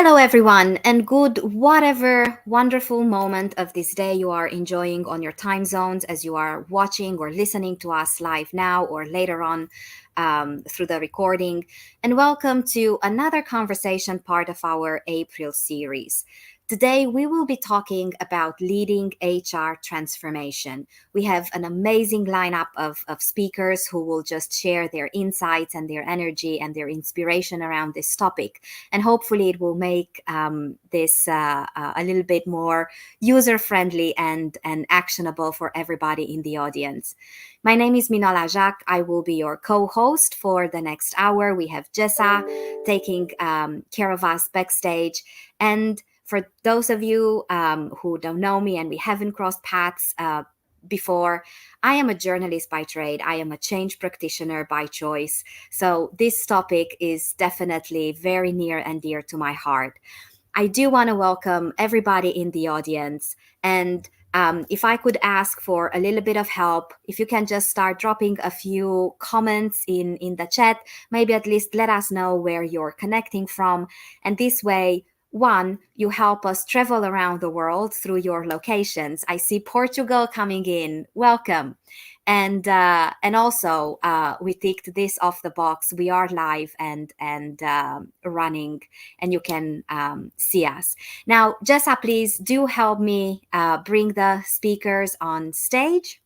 Hello, everyone, and good whatever wonderful moment of this day you are enjoying on your time zones as you are watching or listening to us live now or later on through the recording. And welcome to another conversation part of our April series. Today, we will be talking about leading HR transformation. We have an amazing lineup of speakers who will just share their insights and their energy and their inspiration around this topic. And hopefully, it will make this a little bit more user friendly and actionable for everybody in the audience. My name is Minola Jacques. I will be your co host for the next hour. We have Jessa taking care of us backstage. And for those of you who don't know me and we haven't crossed paths before, I am a journalist by trade. I am a change practitioner by choice. So this topic is definitely very near and dear to my heart. I do want to welcome everybody in the audience. And if I could ask for a little bit of help, if you can just start dropping a few comments in the chat, maybe at least let us know where you're connecting from. And this way, one, you help us travel around the world through your locations. I see Portugal coming in. Welcome. And also we ticked this off the box. We are live and running, and you can see us now. Jessa, please do help me bring the speakers on stage.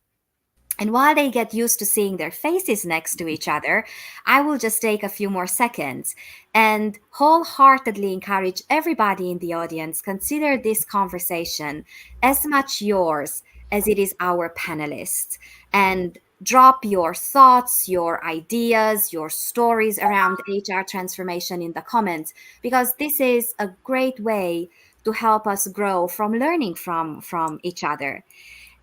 And while they get used to seeing their faces next to each other, I will just take a few more seconds and wholeheartedly encourage everybody in the audience, consider this conversation as much yours as it is our panelists. And drop your thoughts, your ideas, your stories around HR transformation in the comments, because this is a great way to help us grow from learning from each other.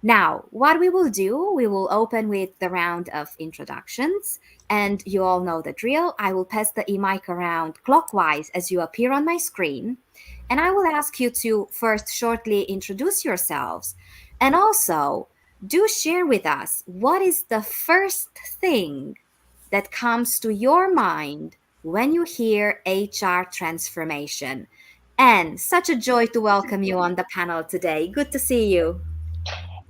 Now, what we will do, we will open with the round of introductions, and you all know the drill. I will pass the e-mic around clockwise as you appear on my screen, and I will ask you to first shortly introduce yourselves, and also do share with us what is the first thing that comes to your mind when you hear HR transformation. And such a joy to welcome you on the panel today. Good to see you.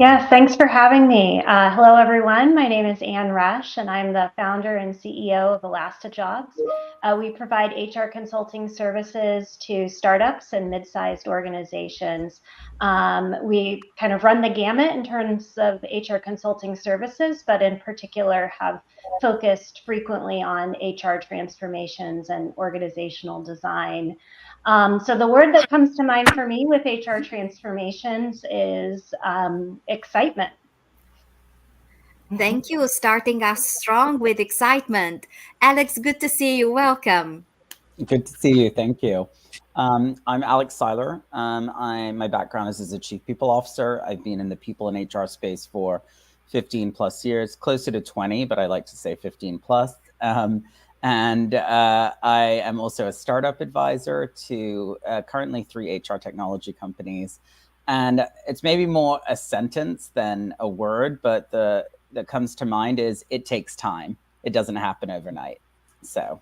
Yes, thanks for having me. Hello, everyone. My name is Anne Rush, and I'm the founder and CEO of ElastaJobs. We provide HR consulting services to startups and mid-sized organizations. We kind of run the gamut in terms of HR consulting services, but in particular have focused frequently on HR transformations and organizational design. So the word that comes to mind for me with HR transformations is excitement. Thank you. Starting us strong with excitement. Alex, good to see you. Welcome. Good to see you. Thank you. I'm Alex Seiler. My background is as a chief people officer. I've been in the people and HR space for 15 plus years, closer to 20, but I like to say 15 plus. And I am also a startup advisor to currently 3 HR technology companies. And it's maybe more a sentence than a word, but that comes to mind is it takes time. It doesn't happen overnight. So,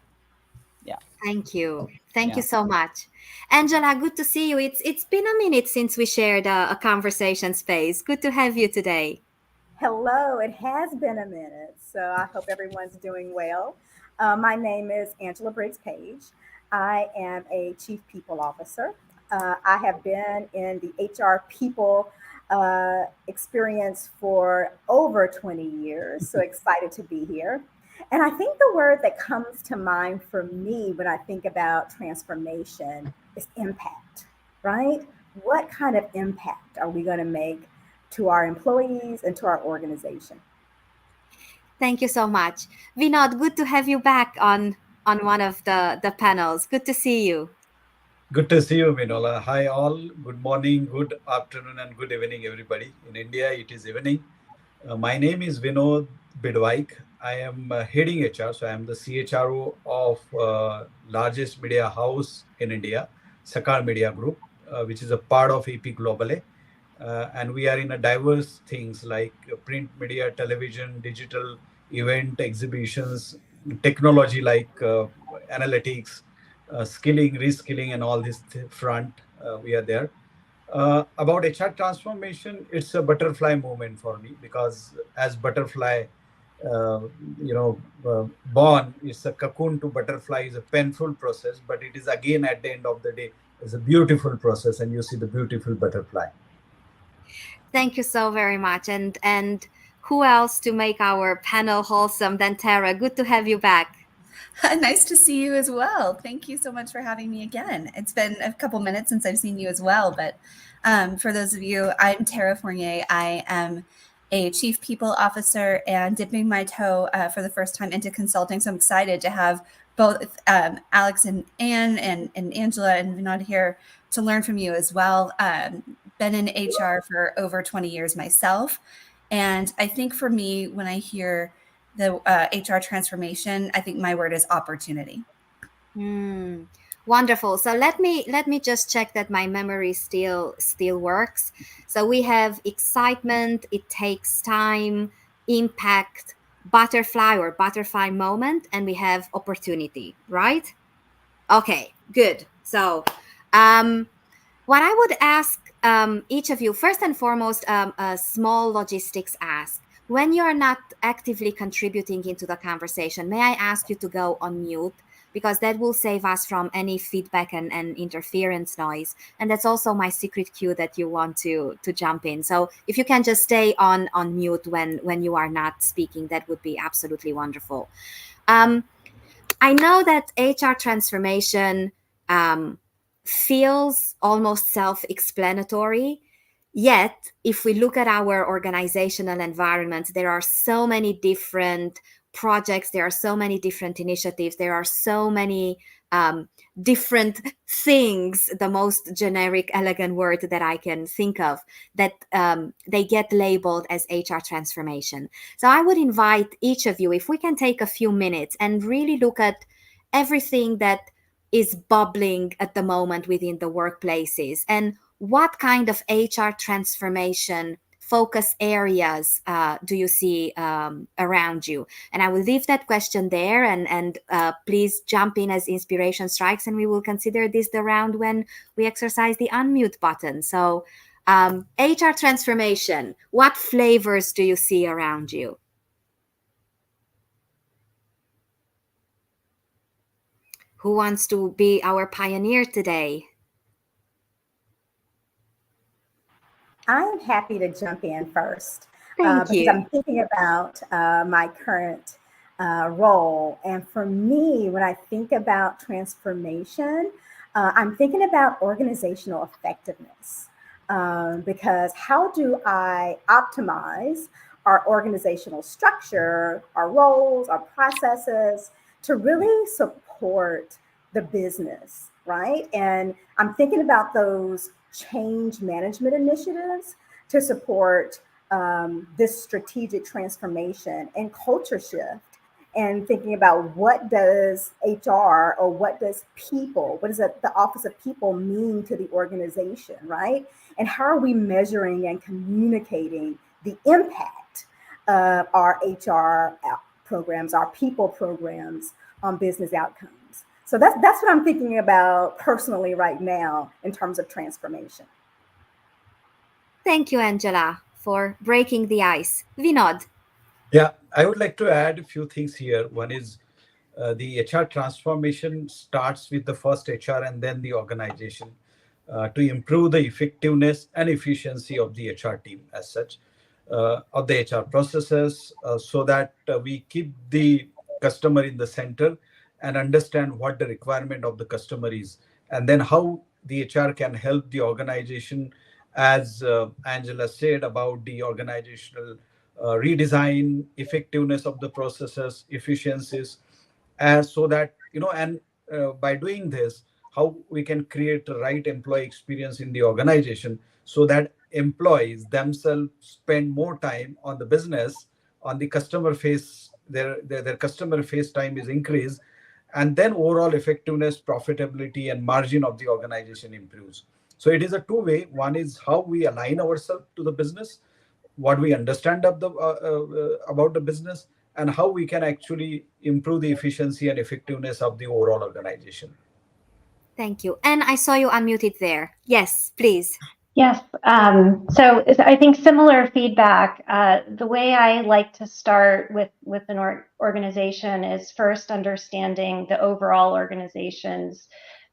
yeah. Thank you. Thank you so much. Angela, good to see you. It's been a minute since we shared a conversation space. Good to have you today. Hello, it has been a minute, so I hope everyone's doing well. My name is Angela Briggs Page. I am a Chief People Officer. I have been in the HR people experience for over 20 years, so excited to be here. And I think the word that comes to mind for me when I think about transformation is impact, right? What kind of impact are we going to make to our employees and to our organization? Thank you so much. Vinod, good to have you back on one of the panels. Good to see you. Good to see you, Minola. Hi, all. Good morning, good afternoon, and good evening, everybody. In India, it is evening. My name is Vinod Bidwaik. I am heading HR, so I am the CHRO of largest media house in India, Sakar Media Group, which is a part of AP Global. And we are in a diverse things like print media, television, digital, event, exhibitions, technology like analytics, skilling, reskilling, and all this front. We are there. About HR transformation, it's a butterfly moment for me, because as butterfly, uh, born, it's a cocoon to butterfly is a painful process, but it is again at the end of the day is a beautiful process, and you see the beautiful butterfly. Thank you so very much. And who else to make our panel wholesome than Tara? Good to have you back. Nice to see you as well. Thank you so much for having me again. It's been a couple minutes since I've seen you as well, but for those of you, I'm Tara Fournier. I am a chief people officer and dipping my toe for the first time into consulting. So I'm excited to have both Alex and Anne and Angela and Vinod here to learn from you as well. Been in HR for over 20 years myself. And I think for me, when I hear the HR transformation, I think my word is opportunity. Wonderful. So let me just check that my memory still works. So we have excitement, it takes time, impact, butterfly moment, and we have opportunity, right? Okay, good. So what I would ask each of you, first and foremost, a small logistics ask. When you're not actively contributing into the conversation, may I ask you to go on mute? Because that will save us from any feedback and interference noise. And that's also my secret cue that you want to jump in. So if you can just stay on mute when you are not speaking, that would be absolutely wonderful. I know that HR transformation feels almost self-explanatory. Yet, if we look at our organizational environment, there are so many different projects, there are so many different initiatives, there are so many different things, the most generic, elegant word that I can think of, that they get labeled as HR transformation. So I would invite each of you, if we can take a few minutes and really look at everything that is bubbling at the moment within the workplaces, and what kind of HR transformation focus areas do you see around you? And I will leave that question there, and please jump in as inspiration strikes, and we will consider this the round when we exercise the unmute button. So HR transformation, what flavors do you see around you? Who wants to be our pioneer today? I'm happy to jump in first. Thank you. Because I'm thinking about my current role. And for me, when I think about transformation, I'm thinking about organizational effectiveness. Because how do I optimize our organizational structure, our roles, our processes to really support the business, right? And I'm thinking about those change management initiatives to support this strategic transformation and culture shift, and thinking about what does HR, or what does people, what does the Office of People mean to the organization, right? And how are we measuring and communicating the impact of our HR programs, our people programs on business outcomes? So that's what I'm thinking about personally right now in terms of transformation. Thank you, Angela, for breaking the ice. Vinod. Yeah, I would like to add a few things here. One is the HR transformation starts with the first HR and then the organization to improve the effectiveness and efficiency of the HR team as such, of the HR processes, so that we keep the customer in the center and understand what the requirement of the customer is, and then how the HR can help the organization, as Angela said, about the organizational redesign, effectiveness of the processes, efficiencies, as so that and by doing this, how we can create the right employee experience in the organization, so that employees themselves spend more time on the business, on the customer face, their customer face time is increased, and then overall effectiveness, profitability, and margin of the organization improves. So it is a two-way. One is how we align ourselves to the business, what we understand of the about the business, and how we can actually improve the efficiency and effectiveness of the overall organization. Thank you. And I saw you unmuted there. Yes, please. Yes. So I think similar feedback. The way I like to start with an organization is first understanding the overall organization's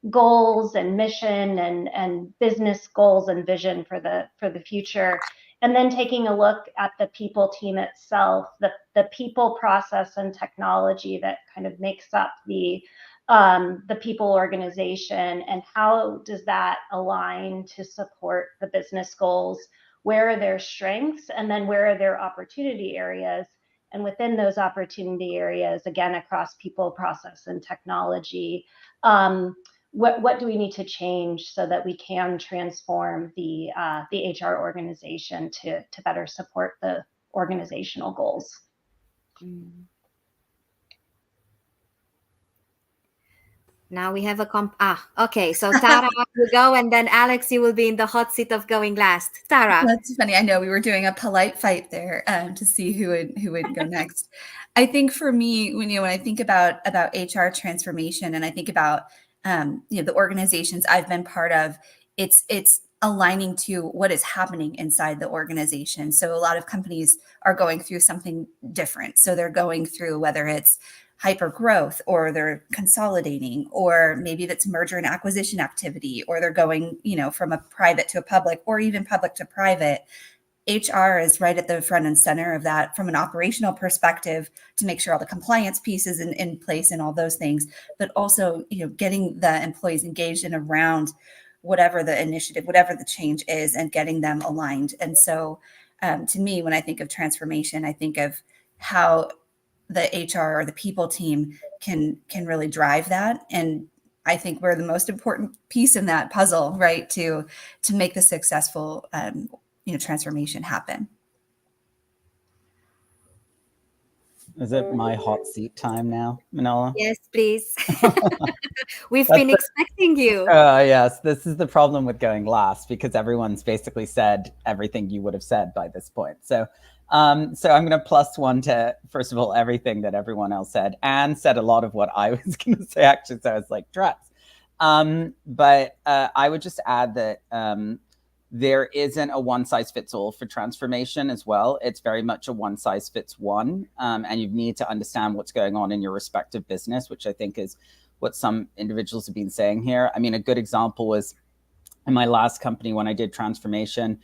goals and mission and business goals and vision for the future, and then taking a look at the people team itself, the people, process, and technology that kind of makes up the people organization, and how does that align to support the business goals? Where are their strengths, and then where are their opportunity areas? And within those opportunity areas, again, across people, process, and technology, what do we need to change so that we can transform the HR organization to better support the organizational goals? Now we have okay. So Tara will go, and then Alex, you will be in the hot seat of going last. Tara. That's funny. I know we were doing a polite fight there to see who would go next. I think for me, when I think about HR transformation, and I think about the organizations I've been part of, it's aligning to what is happening inside the organization. So a lot of companies are going through something different. So they're going through, whether it's hyper growth, or they're consolidating, or maybe that's merger and acquisition activity, or they're going, from a private to a public, or even public to private. HR is right at the front and center of that from an operational perspective, to make sure all the compliance pieces in place and all those things, but also, getting the employees engaged in around whatever the initiative, whatever the change is, and getting them aligned. And so to me, when I think of transformation, I think of how the HR or the people team can really drive that. And I think we're the most important piece in that puzzle, right? To make the successful, transformation happen. Is it my hot seat time now, Manola? Yes, please. We've been expecting you. Yes, this is the problem with going last, because everyone's basically said everything you would have said by this point. So I'm going to +1 to, first of all, everything that everyone else said, and said a lot of what I was going to say, actually. So I was like, drugs. But I would just add that there isn't a one-size-fits-all for transformation as well. It's very much a one-size-fits-one. And you need to understand what's going on in your respective business, which I think is what some individuals have been saying here. I mean, a good example was in my last company when I did transformation.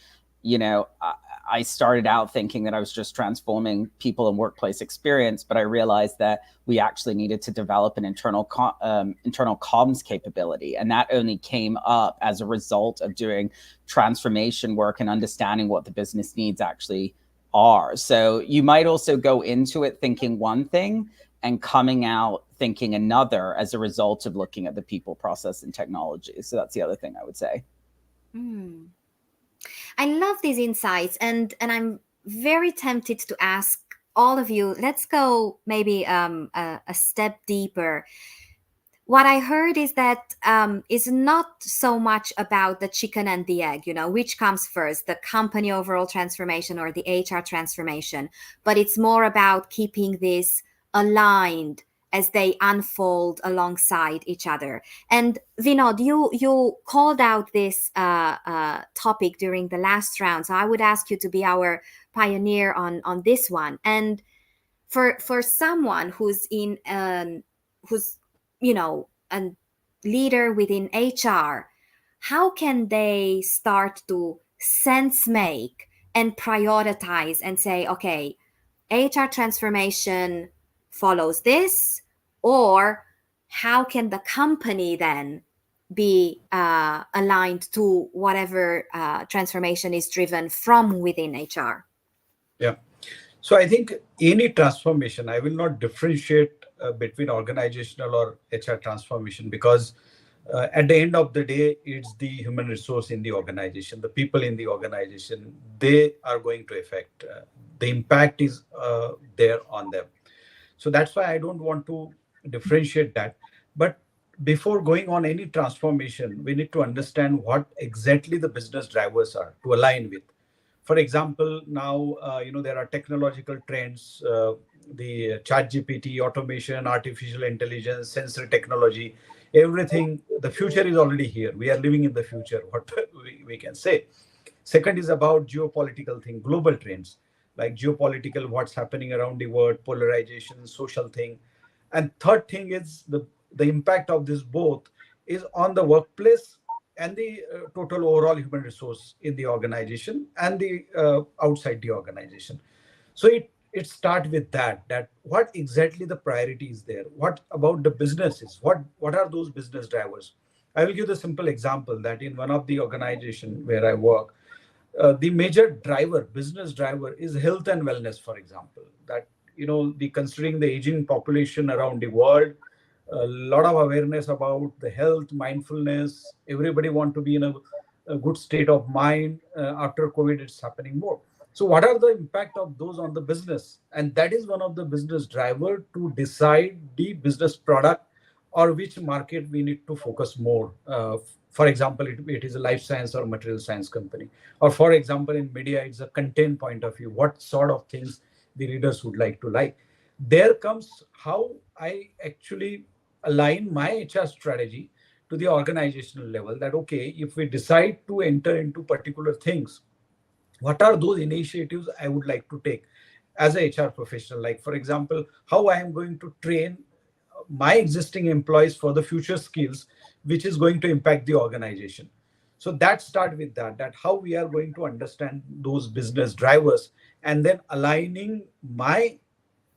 I started out thinking that I was just transforming people and workplace experience, but I realized that we actually needed to develop an internal comms capability. And that only came up as a result of doing transformation work and understanding what the business needs actually are. So you might also go into it thinking one thing and coming out thinking another as a result of looking at the people, process, and technology. So that's the other thing I would say. I love these insights, and I'm very tempted to ask all of you, let's go maybe a step deeper. What I heard is that is not so much about the chicken and the egg, which comes first, the company overall transformation or the HR transformation, but it's more about keeping this aligned as they unfold alongside each other. And Vinod, you called out this topic during the last round, so I would ask you to be our pioneer on this one. And for someone who's a leader within HR, how can they start to sense make and prioritize and say, okay, HR transformation follows this, or how can the company then be aligned to whatever transformation is driven from within HR? Yeah. So I think any transformation, I will not differentiate between organizational or HR transformation, because at the end of the day, it's the human resource in the organization, the people in the organization, they are going to affect. The impact is there on them. So that's why I don't want to differentiate that. But before going on any transformation, we need to understand what exactly the business drivers are to align with. For example, now, there are technological trends, the ChatGPT, automation, artificial intelligence, sensor technology. everything, the future is already here. We are living in the future, what we can say. Second is about geopolitical thing, global trends, like geopolitical, what's happening around the world, polarization, social thing. And third thing is the impact of this both is on the workplace and the total overall human resource in the organization and the outside the organization. So it starts with that what exactly the priority is there, what about the businesses, what are those business drivers. I will give the simple example that in one of the organization where I work, the major driver, business driver, is health and wellness, for example. That, the considering the aging population around the world, a lot of awareness about the health, mindfulness. Everybody want to be in a good state of mind. After COVID, it's happening more. So what are the impact of those on the business? And that is one of the business driver to decide the business product or which market we need to focus more. For example, it is a life science or material science company. Or for example, in media, it's a content point of view. What sort of things the readers would like to like. There comes how I actually align my HR strategy to the organizational level, that, okay, if we decide to enter into particular things, what are those initiatives I would like to take as a HR professional? Like, for example, how I am going to train my existing employees for the future skills, which is going to impact the organization. So that start with that how we are going to understand those business drivers and then aligning my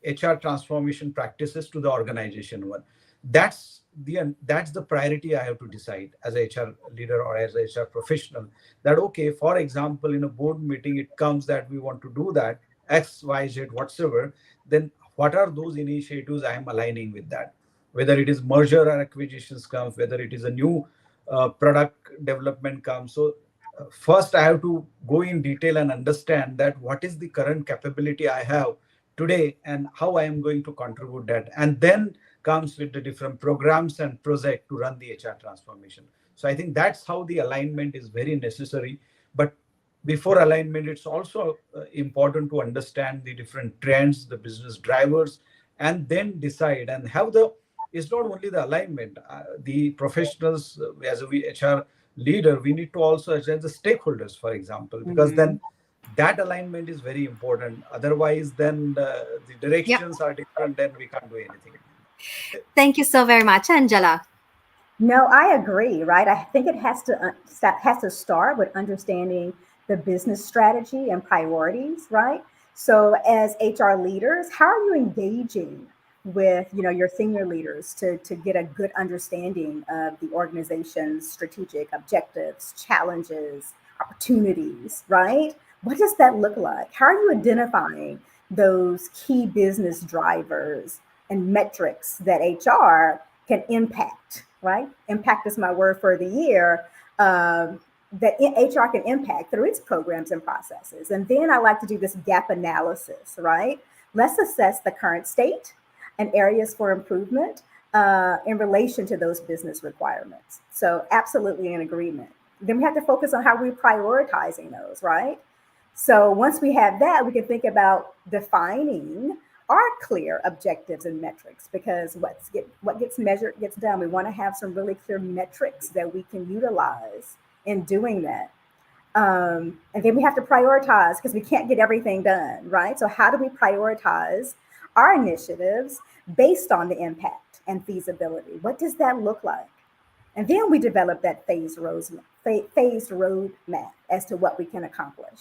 HR transformation practices to the organization one. That's the priority I have to decide as a HR leader or as a HR professional. That, okay, for example, in a board meeting, it comes that we want to do that X, Y, Z, whatsoever. Then what are those initiatives I am aligning with that? Whether it is merger or acquisitions comes, whether it is a new product development comes. So first I have to go in detail and understand that what is the current capability I have today and how I am going to contribute that. And then comes with the different programs and project to run the HR transformation. So I think that's how the alignment is very necessary. But before alignment, it's also important to understand the different trends, the business drivers, and then decide and have it's not only the alignment, the professionals as a HR leader, we need to also assess the stakeholders, for example, because then that alignment is very important. Otherwise, then the directions are different, then we can't do anything. Thank you so very much, Angela. No, I agree, right? I think it has to start with understanding the business strategy and priorities, right? So as HR leaders, how are you engaging with your senior leaders to get a good understanding of the organization's strategic objectives, challenges, opportunities, right? What does that look like? How are you identifying those key business drivers and metrics that HR can impact, right? Impact is my word for the year, that HR can impact through its programs and processes. And then I like to do this gap analysis, right? Let's assess the current state and areas for improvement in relation to those business requirements. So absolutely in agreement. Then we have to focus on how we're prioritizing those, right? So once we have that, we can think about defining our clear objectives and metrics, because what gets measured gets done. We want to have some really clear metrics that we can utilize in doing that. And then we have to prioritize, because we can't get everything done, right? So how do we prioritize our initiatives based on the impact and feasibility? What does that look like? And then we develop that phased roadmap as to what we can accomplish.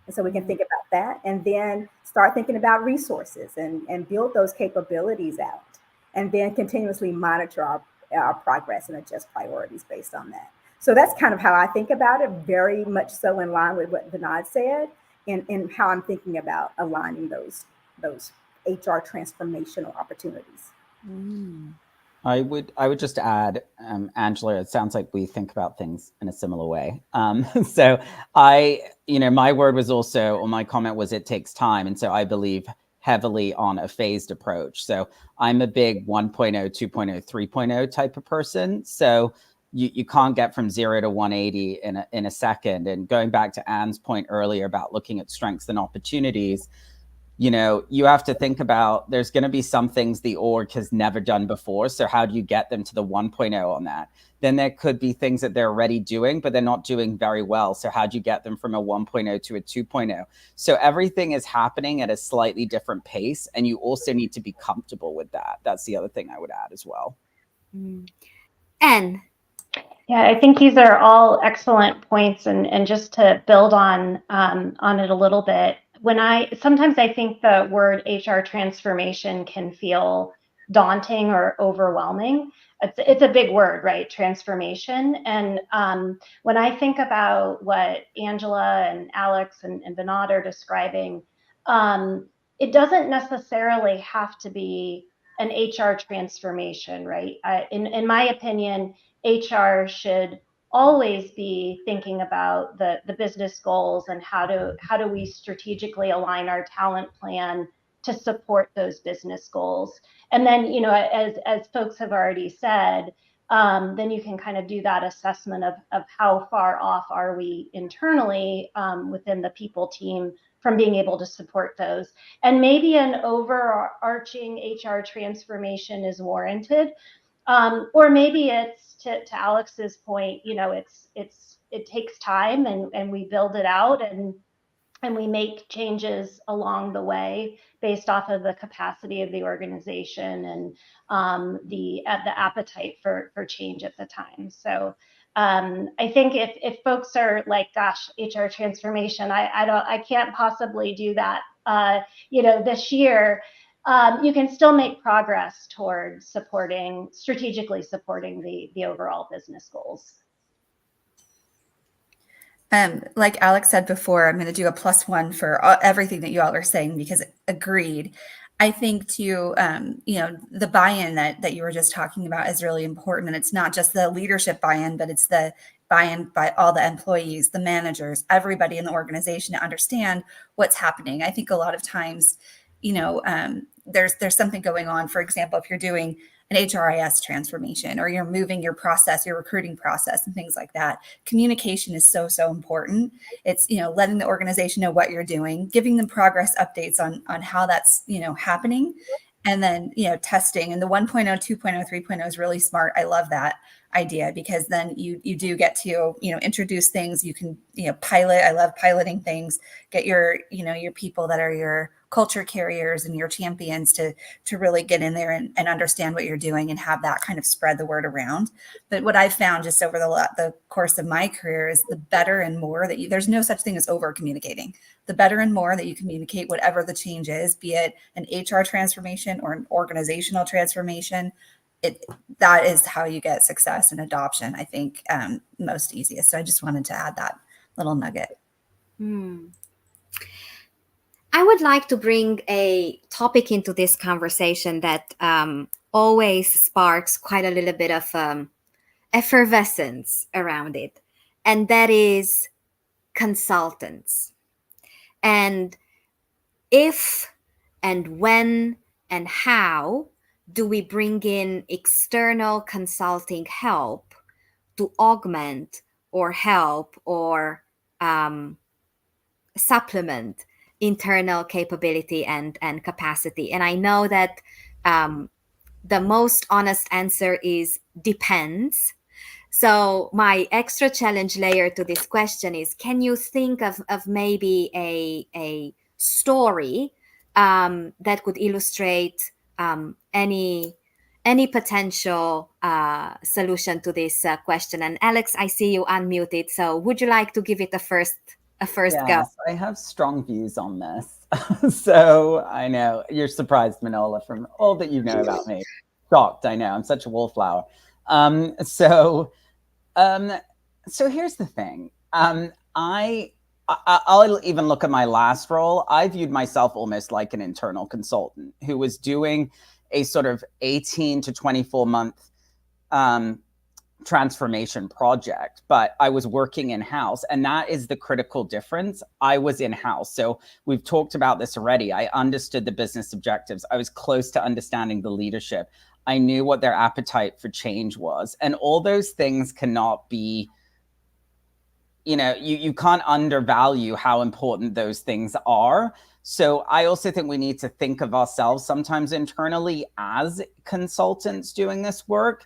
And so we can think about that and then start thinking about resources and build those capabilities out, and then continuously monitor our progress and adjust priorities based on that. So that's kind of how I think about it, very much so in line with what Vinod said, and how I'm thinking about aligning those HR transformational opportunities. I would just add, Angela, it sounds like we think about things in a similar way. So my word was also, or my comment was, it takes time. And so I believe heavily on a phased approach. So I'm a big 1.0, 2.0, 3.0 type of person. So you can't get from 0 to 180 in a second. And going back to Anne's point earlier about looking at strengths and opportunities, You have to think about, there's going to be some things the org has never done before. So how do you get them to the 1.0 on that? Then there could be things that they're already doing, but they're not doing very well. So how do you get them from a 1.0 to a 2.0? So everything is happening at a slightly different pace. And you also need to be comfortable with that. That's the other thing I would add as well. Anne. Yeah, I think these are all excellent points. And just to build on it a little bit, sometimes I think the word HR transformation can feel daunting or overwhelming. It's a big word, right? Transformation. And when I think about what Angela and Alex and Vinod are describing, it doesn't necessarily have to be an HR transformation, right? In my opinion, HR should always be thinking about the business goals and how do we strategically align our talent plan to support those business goals. And then, as folks have already said, then you can kind of do that assessment of how far off are we internally within the people team from being able to support those. And maybe an overarching HR transformation is warranted. Or maybe it's to Alex's point, it takes time and we build it out and we make changes along the way based off of the capacity of the organization and the appetite for change at the time. So I think if folks are like, gosh, HR transformation, I can't possibly do that, this year. You can still make progress towards strategically supporting the overall business goals. Like Alex said before, I'm going to do a +1 for everything that you all are saying, because agreed. I think too, the buy-in that you were just talking about is really important. And it's not just the leadership buy-in, but it's the buy-in by all the employees, the managers, everybody in the organization to understand what's happening. I think a lot of times, there's something going on. For example, if you're doing an HRIS transformation, or you're moving your process, your recruiting process and things like that, communication is so important. It's, letting the organization know what you're doing, giving them progress updates on how that's, happening. And then, testing. And the 1.0, 2.0, 3.0 is really smart. I love that idea, because then you do get to, introduce things. You can, pilot. I love piloting things. Get your, your people that are your culture carriers and your champions to really get in there and understand what you're doing and have that kind of spread the word around. But what I've found just over the course of my career is the better and more that there's no such thing as over communicating. The better and more that you communicate whatever the change is, be it an HR transformation or an organizational transformation, that is how you get success and adoption, I think, most easiest. So I just wanted to add that little nugget. I would like to bring a topic into this conversation that always sparks quite a little bit of effervescence around it, and that is consultants. And if and when and how do we bring in external consulting help to augment or help or supplement internal capability and capacity? And I know that the most honest answer is depends. So my extra challenge layer to this question is, can you think of maybe a story that could illustrate any potential solution to this question? And Alex, I see you unmuted. So would you like to give it a first go? Yes, I have strong views on this. So I know you're surprised, Manola, from all that you know about me. Shocked, I know. I'm such a wallflower. So here's the thing. I'll even look at my last role. I viewed myself almost like an internal consultant who was doing a sort of 18 to 24 month transformation project, but I was working in-house, and that is the critical difference. I was in-house. So we've talked about this already. I understood the business objectives. I was close to understanding the leadership. I knew what their appetite for change was. And all those things cannot be, you can't undervalue how important those things are. So I also think we need to think of ourselves sometimes internally as consultants doing this work,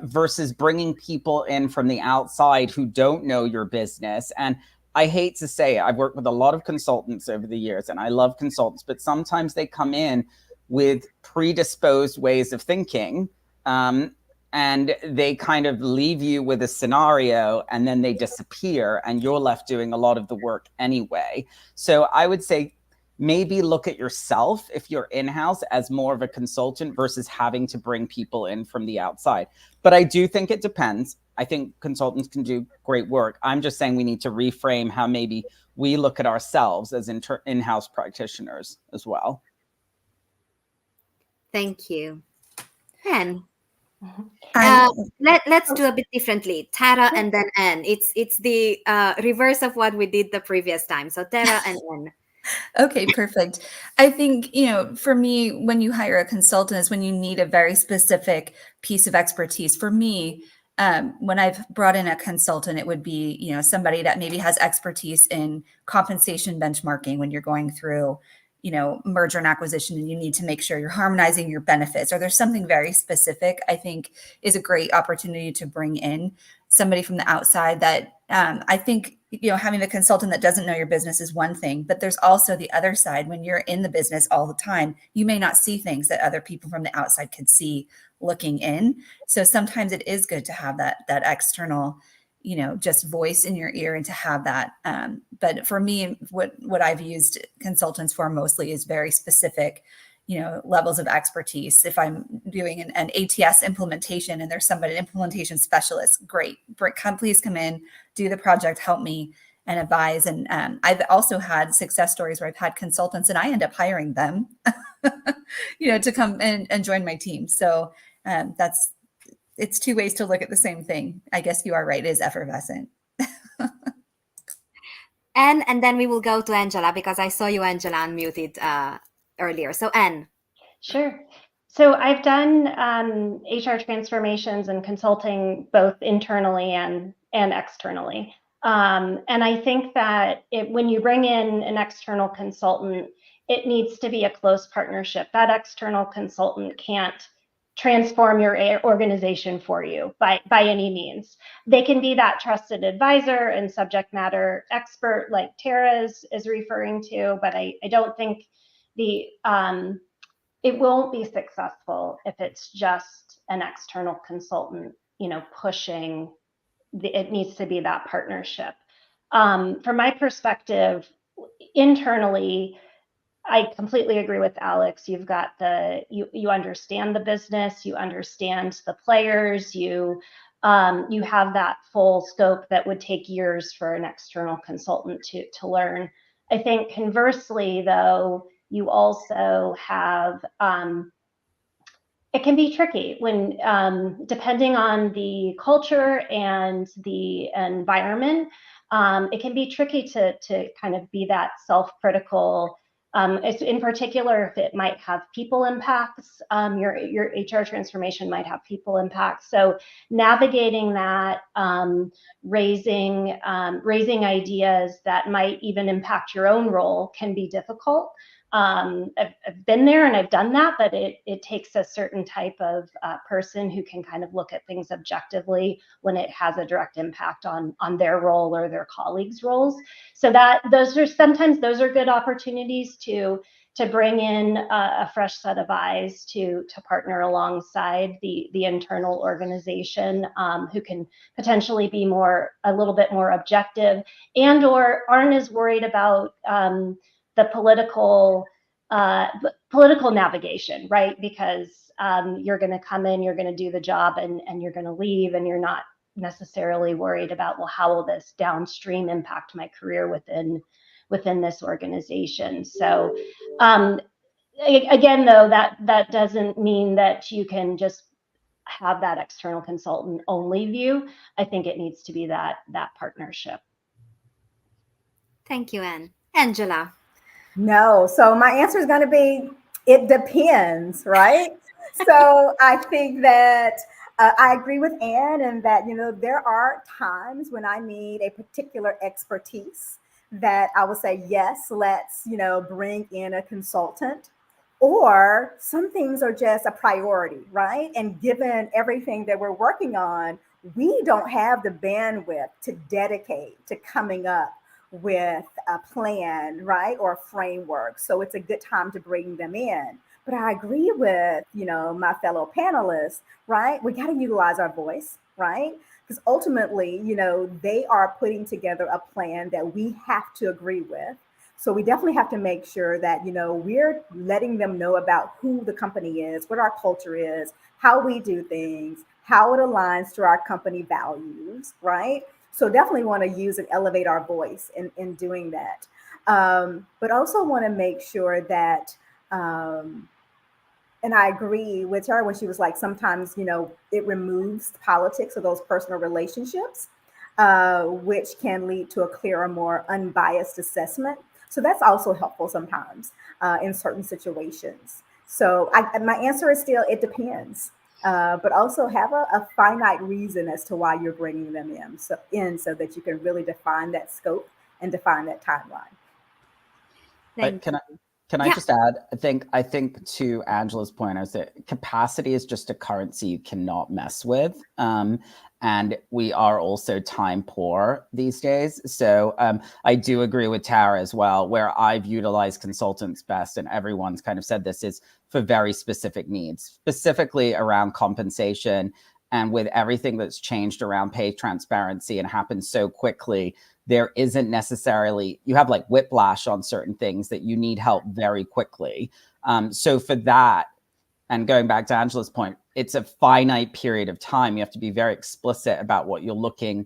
versus bringing people in from the outside who don't know your business. And I hate to say it, I've worked with a lot of consultants over the years, and I love consultants, but sometimes they come in with predisposed ways of thinking, and they kind of leave you with a scenario, and then they disappear, and you're left doing a lot of the work anyway. So I would say maybe look at yourself, if you're in-house, as more of a consultant versus having to bring people in from the outside. But I do think it depends. I think consultants can do great work. I'm just saying we need to reframe how maybe we look at ourselves as in-house practitioners as well. Thank you. Anne, I- let's do a bit differently. Tara and then Anne. It's the reverse of what we did the previous time. So Tara and Anne. Okay, perfect. I think, for me, when you hire a consultant is when you need a very specific piece of expertise. For me, when I've brought in a consultant, it would be, somebody that maybe has expertise in compensation benchmarking when you're going through, merger and acquisition, and you need to make sure you're harmonizing your benefits, or there's something very specific. I think is a great opportunity to bring in somebody from the outside that I think, having a consultant that doesn't know your business is one thing, but there's also the other side. When you're in the business all the time, you may not see things that other people from the outside could see looking in. So sometimes it is good to have that external, just voice in your ear, and to have that. But for me, what I've used consultants for mostly is very specific, levels of expertise. If I'm doing an ATS implementation and there's somebody, an implementation specialist, great, please come in, do the project, help me, and advise. And I've also had success stories where I've had consultants and I end up hiring them, to come and join my team. So it's two ways to look at the same thing. I guess you are right, it is effervescent. And then we will go to Angela, because I saw you, Angela, unmuted earlier. So Anne. Sure. So I've done HR transformations and consulting both internally and externally. And I think that when you bring in an external consultant, it needs to be a close partnership. That external consultant can't transform your organization for you by any means. They can be that trusted advisor and subject matter expert like Tara is referring to, but I don't think it won't be successful if it's just an external consultant, pushing. It needs to be that partnership. From my perspective, internally, I completely agree with Alex. You've got you understand the business, you understand the players, you have that full scope that would take years for an external consultant to learn. I think conversely, though, you also have, it can be tricky when, depending on the culture and the environment, it can be tricky to kind of be that self-critical. In particular, if it might have people impacts, your HR transformation might have people impacts. So navigating that, raising ideas that might even impact your own role can be difficult. I've been there and I've done that, but it takes a certain type of person who can kind of look at things objectively when it has a direct impact on their role or their colleagues' roles. So those are good opportunities to bring in a fresh set of eyes to partner alongside the internal organization, who can potentially be a little bit more objective and/or aren't as worried about the political navigation, right? Because you're going to come in, you're going to do the job, and you're going to leave, and you're not necessarily worried about, well, how will this downstream impact my career within this organization? So again, though, that doesn't mean that you can just have that external consultant only view. I think it needs to be that partnership. Thank you, Anne. Angela. No. So my answer is going to be, it depends, right? So I think that I agree with Anne in that, there are times when I need a particular expertise that I would say, yes, let's, bring in a consultant, or some things are just a priority, right? And given everything that we're working on, we don't have the bandwidth to dedicate to coming up with a plan, right? Or a framework. So it's a good time to bring them in. But I agree with, my fellow panelists, right? We got to utilize our voice, right? Because ultimately, they are putting together a plan that we have to agree with. So we definitely have to make sure that, we're letting them know about who the company is, what our culture is, how we do things, how it aligns to our company values, right? So definitely want to use and elevate our voice in doing that. But also want to make sure that, and I agree with her when she was like, sometimes, it removes politics or those personal relationships, which can lead to a clearer, more unbiased assessment. So that's also helpful sometimes in certain situations. So my answer is still, it depends. But also have a finite reason as to why you're bringing them so that you can really define that scope and define that timeline. Can I just add? I think to Angela's point, I was that capacity is just a currency you cannot mess with. And we are also time poor these days. So I do agree with Tara as well, where I've utilized consultants best, and everyone's kind of said this, is for very specific needs, specifically around compensation. And with everything that's changed around pay transparency and happened so quickly, there isn't necessarily, you have like whiplash on certain things that you need help very quickly. So for that, and going back to Angela's point, it's a finite period of time. You have to be very explicit about what you're looking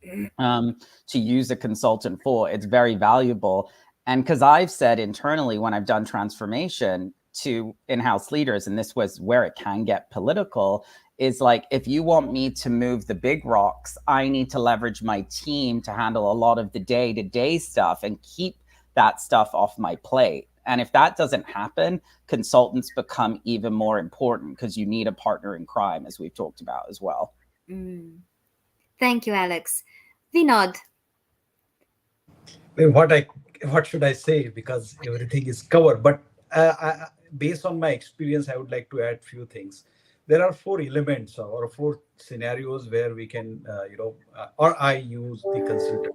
to use a consultant for. It's very valuable. And because I've said internally when I've done transformation to in-house leaders, and this was where it can get political, is like, if you want me to move the big rocks, I need to leverage my team to handle a lot of the day-to-day stuff and keep that stuff off my plate. And if that doesn't happen, consultants become even more important because you need a partner in crime, as we've talked about as well. Thank you, Alex. Vinod. What should I say? Because everything is covered. But based on my experience, I would like to add few things. There are 4 elements or 4 scenarios where we can, or I use the consultant.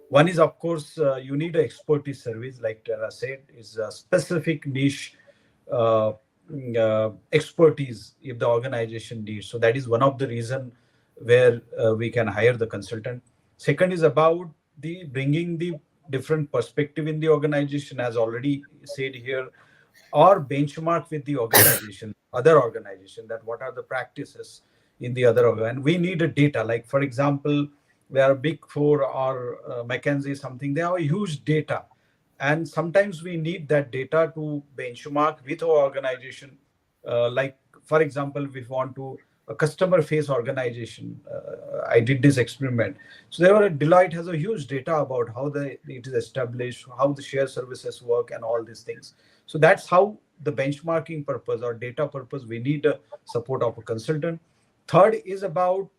One is, of course, you need an expertise service, like Tara said, is a specific niche expertise if the organization needs. So that is one of the reasons where we can hire the consultant. Second is about the bringing the different perspective in the organization, as already said here, or benchmark with the organization, other organization, that what are the practices in the other organ. And we need a data, like for example, they are Big Four or McKinsey something, they have a huge data. And sometimes we need that data to benchmark with our organization. Like, for example, we want to a customer face organization. I did this experiment. So Deloitte has a huge data about how it is established, how the shared services work and all these things. So that's how the benchmarking purpose or data purpose, we need a support of a consultant. Third is about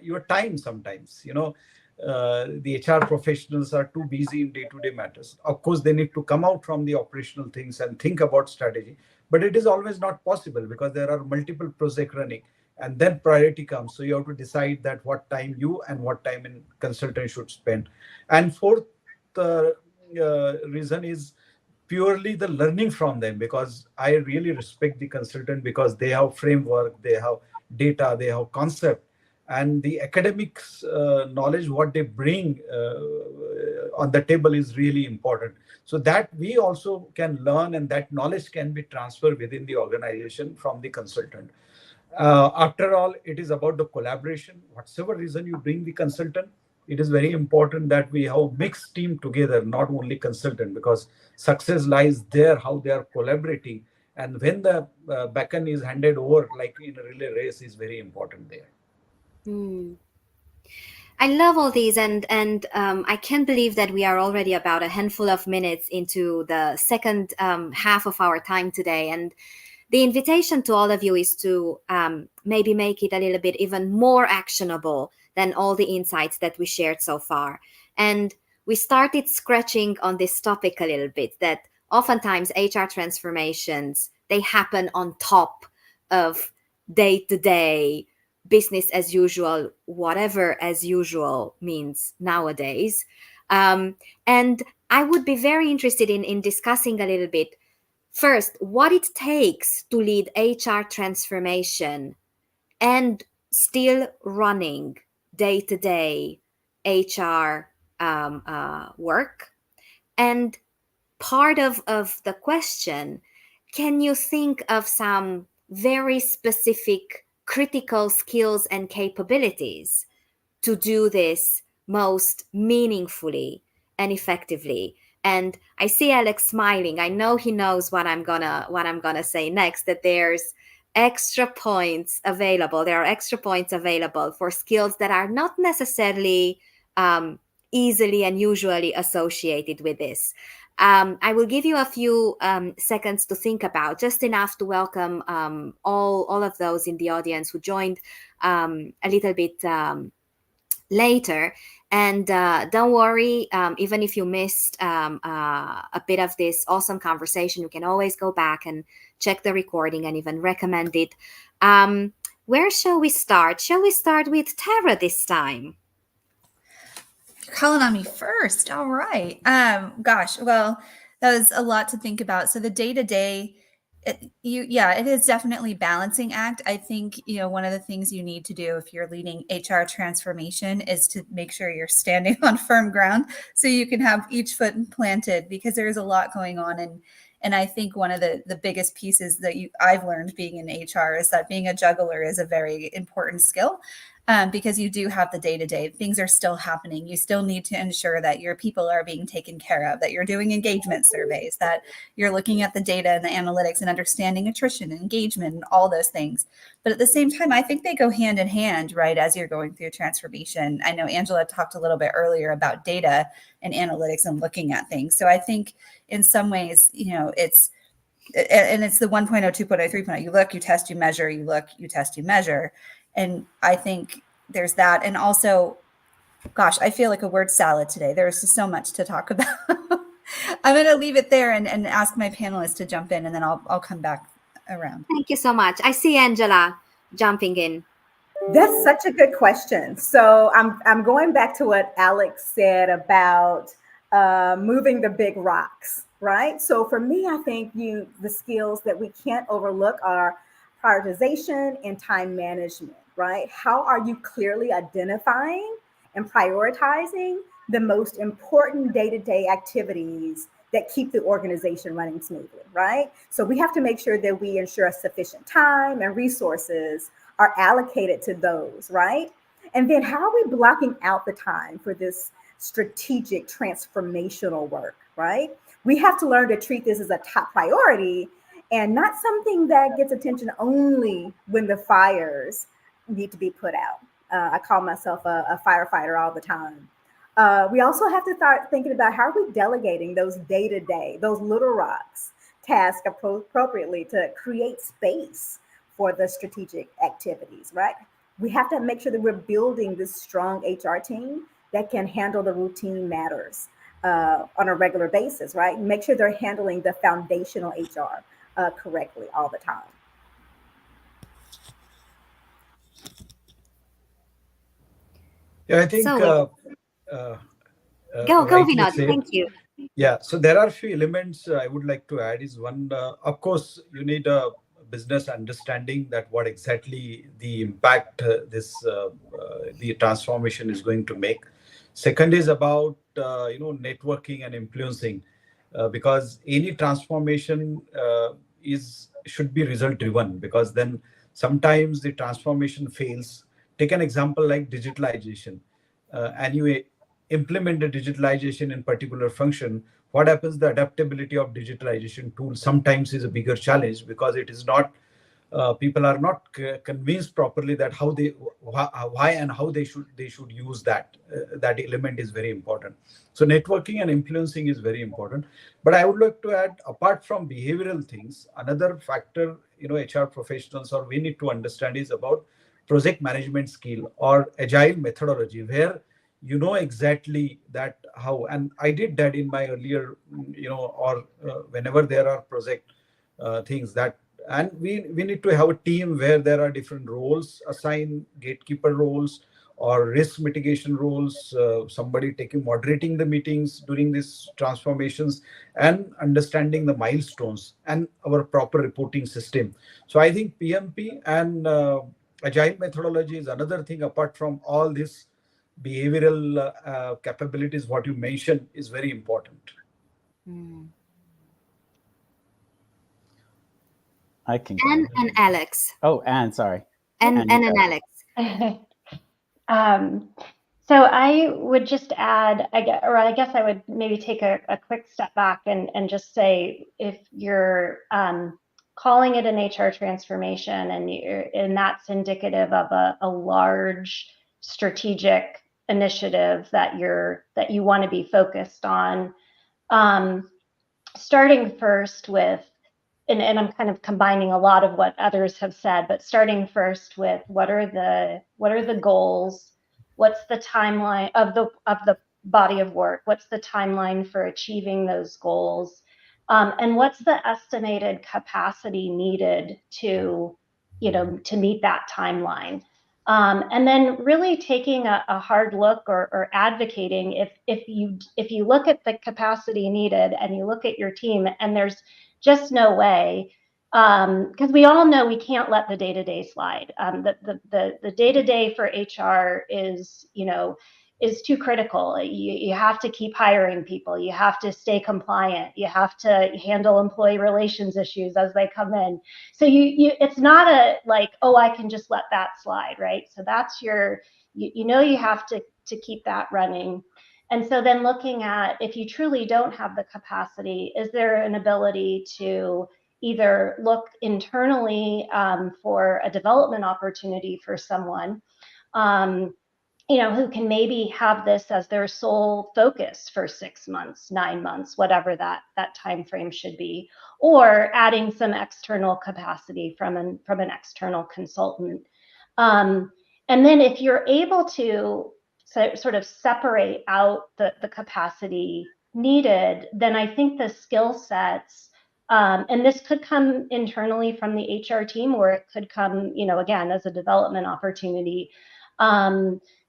your time sometimes. The HR professionals are too busy in day-to-day matters. Of course, they need to come out from the operational things and think about strategy. But it is always not possible because there are multiple projects running. And then priority comes. So you have to decide that what time you and what time in consultant should spend. And fourth reason is purely the learning from them, because I really respect the consultant because they have framework, they have data, they have concept, and the academics knowledge, what they bring on the table is really important. So that we also can learn, and that knowledge can be transferred within the organization from the consultant. After all, it is about the collaboration. Whatever reason you bring the consultant, it is very important that we have a mixed team together, not only consultant, because success lies there, how they are collaborating. And when the baton is handed over, like in a relay race, is very important there. I love all these, and I can't believe that we are already about a handful of minutes into the second half of our time today. And the invitation to all of you is to maybe make it a little bit even more actionable than all the insights that we shared so far. And we started scratching on this topic a little bit, that oftentimes HR transformations, they happen on top of day-to-day business as usual, whatever as usual means nowadays. And I would be very interested in discussing a little bit, first, what it takes to lead HR transformation and still running day-to-day HR work. And part of the question, can you think of some very specific critical skills and capabilities to do this most meaningfully and effectively? And I see Alex smiling. I know he knows what I'm gonna say next, that there's extra points available. There are extra points available for skills that are not necessarily easily and usually associated with this. I will give you a few seconds to think about, just enough to welcome all of those in the audience who joined a little bit later. And don't worry, even if you missed a bit of this awesome conversation, you can always go back and check the recording and even recommend it. Where shall we start? Shall we start with Tara this time? You're calling on me first. All right. Gosh, well, that was a lot to think about. So the day-to-day, it is definitely balancing act. I think, one of the things you need to do if you're leading HR transformation is to make sure you're standing on firm ground so you can have each foot planted, because there's a lot going on. And I think one of the biggest pieces that I've learned being in HR is that being a juggler is a very important skill. Because you do have the day-to-day, things are still happening. You still need to ensure that your people are being taken care of, that you're doing engagement surveys, that you're looking at the data and the analytics and understanding attrition and engagement and all those things. But at the same time, I think they go hand in hand, right, as you're going through transformation. I know Angela talked a little bit earlier about data and analytics and looking at things. So I think in some ways, it's the 1.0, 2.0, 3.0. You look, you test, you measure, you look, you test, you measure. And I think there's that. And also, gosh, I feel like a word salad today. There's just so much to talk about. I'm going to leave it there and ask my panelists to jump in, and then I'll come back around. Thank you so much. I see Angela jumping in. That's such a good question. So I'm going back to what Alex said about moving the big rocks, right? So for me, I think the skills that we can't overlook are prioritization and time management, right? How are you clearly identifying and prioritizing the most important day-to-day activities that keep the organization running smoothly, right? So we have to make sure that we ensure sufficient time and resources are allocated to those, right? And then how are we blocking out the time for this strategic transformational work, right? We have to learn to treat this as a top priority and not something that gets attention only when the fires need to be put out. I call myself a firefighter all the time. We also have to start thinking about how are we delegating those day-to-day, those little rocks tasks appropriately to create space for the strategic activities, right? We have to make sure that we're building this strong HR team that can handle the routine matters on a regular basis, right? Make sure they're handling the foundational HR correctly all the time. Yeah, I think. Go, Vinod. Thank you. Yeah, so there are a few elements I would like to add. Is one, of course, you need a business understanding that what exactly the impact the transformation is going to make. Second is about networking and influencing, because any transformation should be result driven, because then sometimes the transformation fails. Take an example like digitalization, and you implement the digitalization in particular function. What happens? The adaptability of digitalization tools sometimes is a bigger challenge, because it is not people are not convinced properly that why and how they should use that. That element is very important. So networking and influencing is very important. But I would like to add, apart from behavioral things, another factor HR professionals or we need to understand is about project management skill or agile methodology, where you know exactly that how, and I did that in my earlier, or whenever there are project things that, and we need to have a team where there are different roles, assign gatekeeper roles or risk mitigation roles, somebody moderating the meetings during these transformations, and understanding the milestones and our proper reporting system. So I think PMP and agile methodology is another thing apart from all this behavioral capabilities what you mentioned is very important. Mm. I can Anne go. and Alex. Oh, Anne, sorry. And Anne, you go. Alex. So I would just add, I guess I would maybe take a quick step back and just say, if you're calling it an HR transformation and that's indicative of a large strategic initiative that you want to be focused on, starting first with, and I'm kind of combining a lot of what others have said, but starting first with what are the goals, what's the timeline of the body of work, what's the timeline for achieving those goals, and what's the estimated capacity needed to meet that timeline. And then really taking a hard look or advocating, if you look at the capacity needed and you look at your team and there's just no way, because we all know we can't let the day-to-day slide. The day-to-day for HR is too critical. You have to keep hiring people. You have to stay compliant. You have to handle employee relations issues as they come in. So it's not oh, I can just let that slide, right? So that's you have to keep that running. And so then looking at, if you truly don't have the capacity, is there an ability to either look internally for a development opportunity for someone, who can maybe have this as their sole focus for 6 months, 9 months, whatever that time frame should be, or adding some external capacity from an external consultant. And then if you're able to sort of separate out the capacity needed, then I think the skill sets, and this could come internally from the HR team, or it could come, again, as a development opportunity.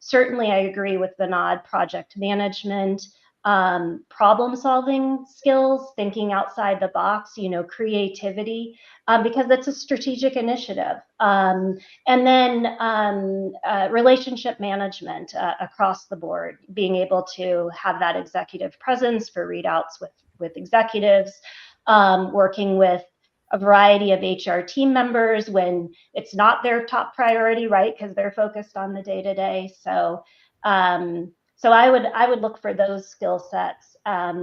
Certainly, I agree with Vinod, project management, problem-solving skills, thinking outside the box, creativity, because that's a strategic initiative. And then relationship management across the board, being able to have that executive presence for readouts with executives, working with a variety of HR team members when it's not their top priority, right? Because they're focused on the day-to-day. So I would look for those skill sets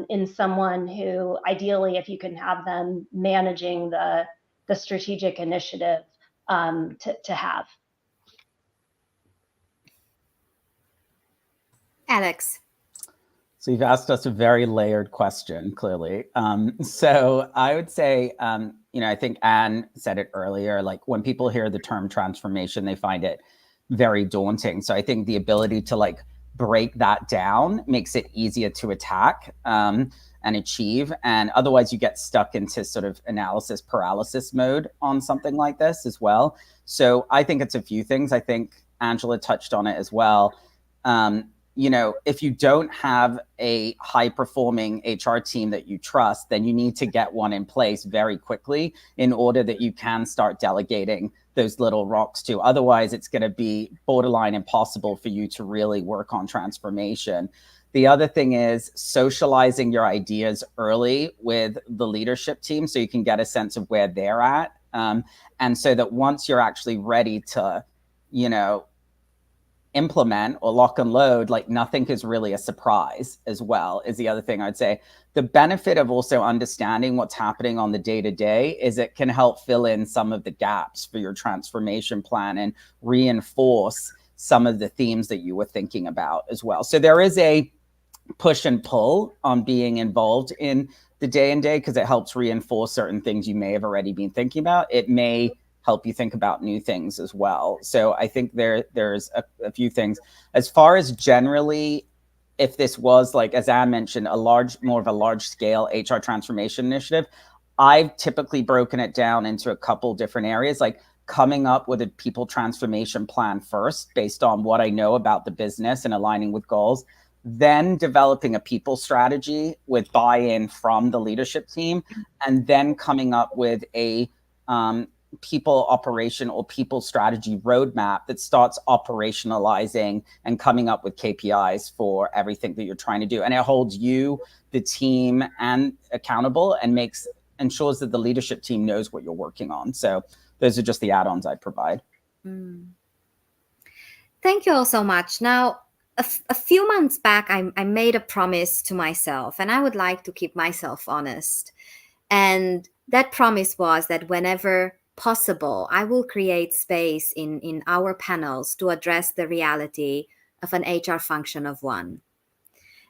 in someone who, ideally, if you can have them managing the strategic initiative, to have. Alex. So you've asked us a very layered question, clearly. So I would say, I think Anne said it earlier, like when people hear the term transformation, they find it very daunting. So I think the ability to break that down makes it easier to attack and achieve. And otherwise you get stuck into sort of analysis paralysis mode on something like this as well. So I think it's a few things. I think Angela touched on it as well. If you don't have a high-performing HR team that you trust, then you need to get one in place very quickly in order that you can start delegating those little rocks to. Otherwise, it's going to be borderline impossible for you to really work on transformation. The other thing is socializing your ideas early with the leadership team so you can get a sense of where they're at. And so that once you're actually ready to, implement or lock and load, nothing is really a surprise as well, is the other thing I'd say. The benefit of also understanding what's happening on the day-to-day is it can help fill in some of the gaps for your transformation plan and reinforce some of the themes that you were thinking about as well. So there is a push and pull on being involved in the day-to-day because it helps reinforce certain things you may have already been thinking about. It may help you think about new things as well. So I think there's a few things. As far as generally, if this was, like, as Anne mentioned, more of a large scale HR transformation initiative, I've typically broken it down into a couple different areas, like coming up with a people transformation plan first, based on what I know about the business and aligning with goals, then developing a people strategy with buy-in from the leadership team, and then coming up with a people operation or people strategy roadmap that starts operationalizing and coming up with KPIs for everything that you're trying to do. And it holds you, the team, and accountable, and ensures that the leadership team knows what you're working on. So those are just the add-ons I provide. Thank you all so much. Now, a few months back, I made a promise to myself, and I would like to keep myself honest. And that promise was that whenever possible, I will create space in our panels to address the reality of an HR function of one.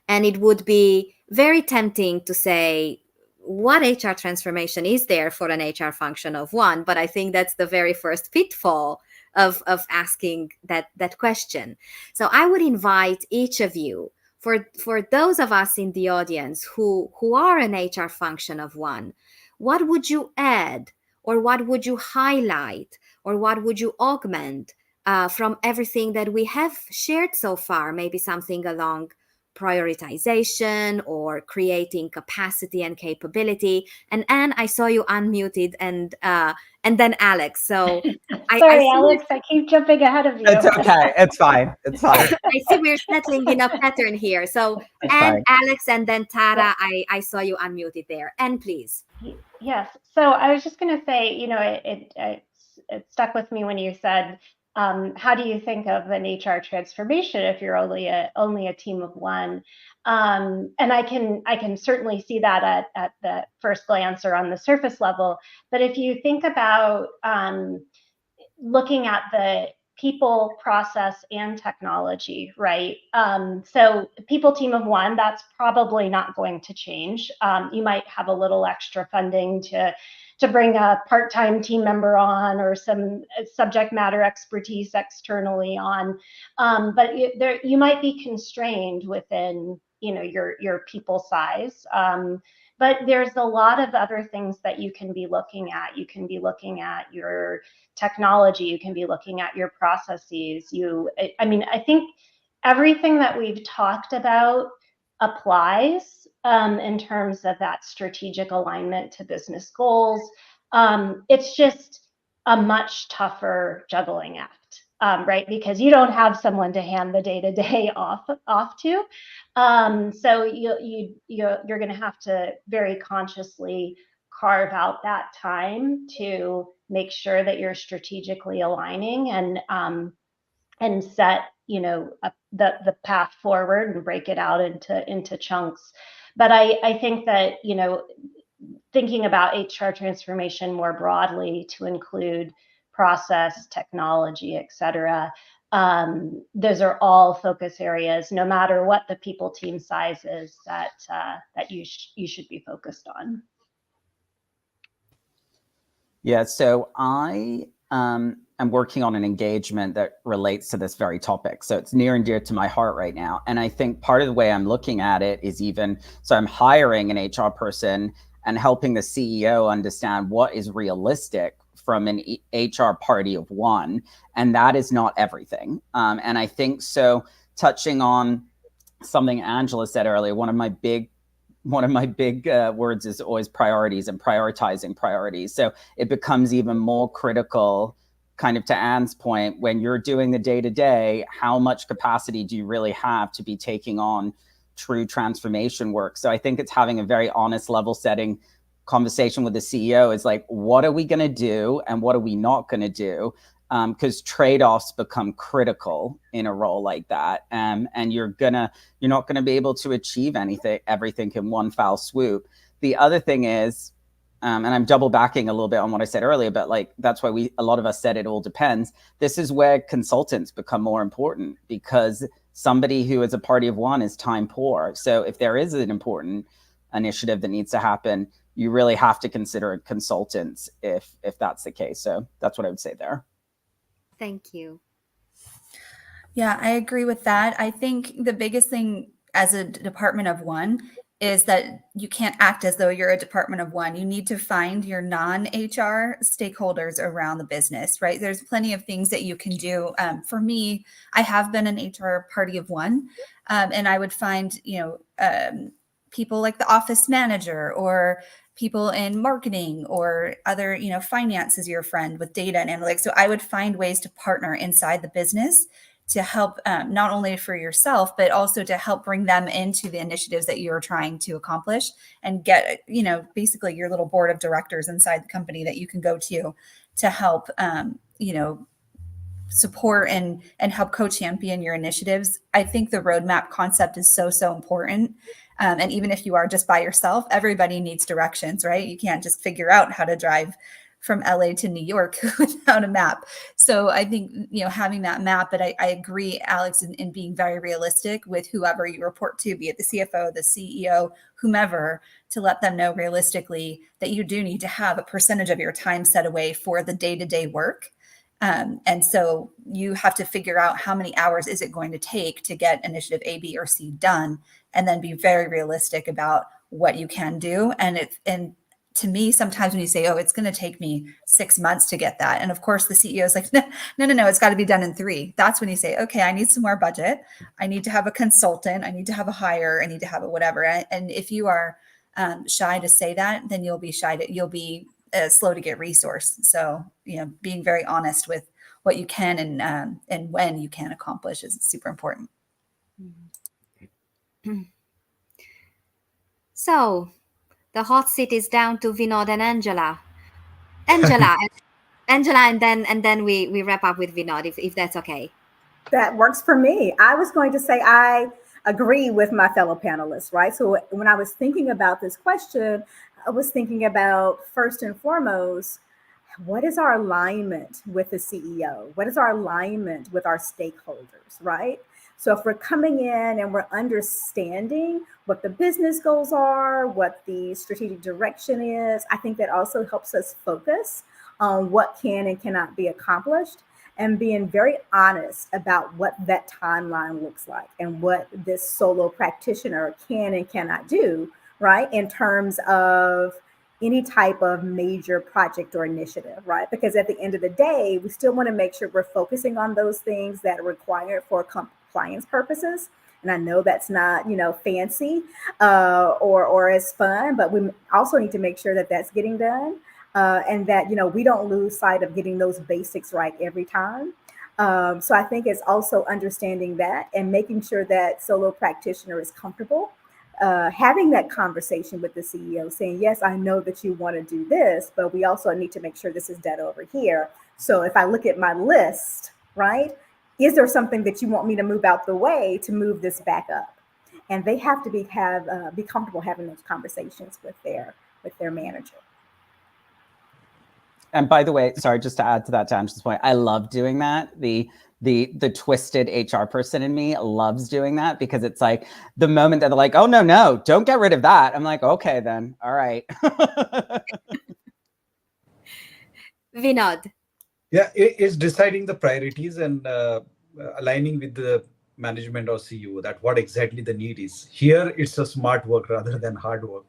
And it would be very tempting to say, what HR transformation is there for an HR function of one? But I think that's the very first pitfall of asking that question. So I would invite each of you, for those of us in the audience who are an HR function of one, what would you add, or what would you highlight, or what would you augment from everything that we have shared so far? Maybe something along prioritization or creating capacity and capability. And Anne, I saw you unmuted, and then Alex. So sorry, Alex, I keep jumping ahead of you. It's okay. It's fine. It's fine. I see we're settling in a pattern here. So Anne, Alex, and then Tara, I saw you unmuted there. Anne, please. Yes. So I was just going to say, it stuck with me when you said, how do you think of an HR transformation if you're only a team of one? And I can certainly see that at the first glance or on the surface level. But if you think about looking at the people, process, and technology, right? So people team of one, that's probably not going to change. You might have a little extra funding to bring a part-time team member on, or some subject matter expertise externally on, but you might be constrained within your people size. But there's a lot of other things that you can be looking at. You can be looking at your technology. You can be looking at your processes. I think everything that we've talked about applies in terms of that strategic alignment to business goals. It's just a much tougher juggling act. Right? Because you don't have someone to hand the day-to-day off to. So you're going to have to very consciously carve out that time to make sure that you're strategically aligning and set the path forward and break it out into chunks. But I think that thinking about HR transformation more broadly to include process, technology, et cetera. Those are all focus areas, no matter what the people team size is, that you should be focused on. Yeah, so I am working on an engagement that relates to this very topic. So it's near and dear to my heart right now. And I think part of the way I'm looking at it is so I'm hiring an HR person and helping the CEO understand what is realistic from an HR party of one, and that is not everything. And I think so. Touching on something Angela said earlier, one of my big words is always priorities and prioritizing priorities. So it becomes even more critical, kind of to Anne's point, when you're doing the day-to-day, how much capacity do you really have to be taking on true transformation work? So I think it's having a very honest, level setting conversation with the CEO is like, what are we going to do and what are we not going to do? Because trade-offs become critical in a role like that. And you're not going to be able to achieve everything in one foul swoop. The other thing is, and I'm double backing a little bit on what I said earlier, but like, that's why a lot of us said it all depends. This is where consultants become more important, because somebody who is a party of one is time poor. So if there is an important initiative that needs to happen, you really have to consider consultants if that's the case. So that's what I would say there. Thank you. Yeah, I agree with that. I think the biggest thing as a department of one is that you can't act as though you're a department of one. You need to find your non-HR stakeholders around the business, right? There's plenty of things that you can do. For me, I have been an HR party of one, and I would find, people like the office manager or people in marketing or other, finance is your friend with data and analytics. So I would find ways to partner inside the business to help not only for yourself, but also to help bring them into the initiatives that you're trying to accomplish and get, basically your little board of directors inside the company that you can go to help, support and help co-champion your initiatives. I think the roadmap concept is so important. And even if you are just by yourself, everybody needs directions, right? You can't just figure out how to drive from LA to New York without a map. So I think, having that map, but I agree, Alex, in being very realistic with whoever you report to, be it the CFO, the CEO, whomever, to let them know realistically that you do need to have a percentage of your time set away for the day-to-day work. And so you have to figure out how many hours is it going to take to get initiative A, B, or C done, and then be very realistic about what you can do. And to me, sometimes when you say, oh, it's going to take me 6 months to get that. And of course, the CEO is like, no, it's got to be done in 3. That's when you say, okay, I need some more budget. I need to have a consultant. I need to have a hire. I need to have a whatever. And if you are shy to say that, then you'll be you'll be slow to get resourced. So, being very honest with what you can and when you can accomplish is super important. So the hot seat is down to Vinod and Angela. Angela, and then we wrap up with Vinod, if that's okay. That works for me. I was going to say I agree with my fellow panelists, right? So when I was thinking about this question, I was thinking about, first and foremost, what is our alignment with the CEO? What is our alignment with our stakeholders, right? So if we're coming in and we're understanding what the business goals are, what the strategic direction is, I think that also helps us focus on what can and cannot be accomplished, and being very honest about what that timeline looks like and what this solo practitioner can and cannot do, right, in terms of any type of major project or initiative, right? Because at the end of the day, we still want to make sure we're focusing on those things that are required for compliance purposes. And I know that's not, fancy or as fun, but we also need to make sure that that's getting done. And that, we don't lose sight of getting those basics right every time. So I think it's also understanding that and making sure that solo practitioner is comfortable having that conversation with the CEO, saying, yes, I know that you want to do this, but we also need to make sure this is done over here. So if I look at my list, right, is there something that you want me to move out the way to move this back up? And they have to be comfortable having those conversations with their manager. And by the way, sorry, just to add to that, to Angela's point, I love doing that. The twisted HR person in me loves doing that, because it's like the moment that they're like, oh, no, don't get rid of that. I'm like, okay, then. All right. Vinod. Yeah, it's deciding the priorities and aligning with the management or CEO that what exactly the need is. Here, it's a smart work rather than hard work.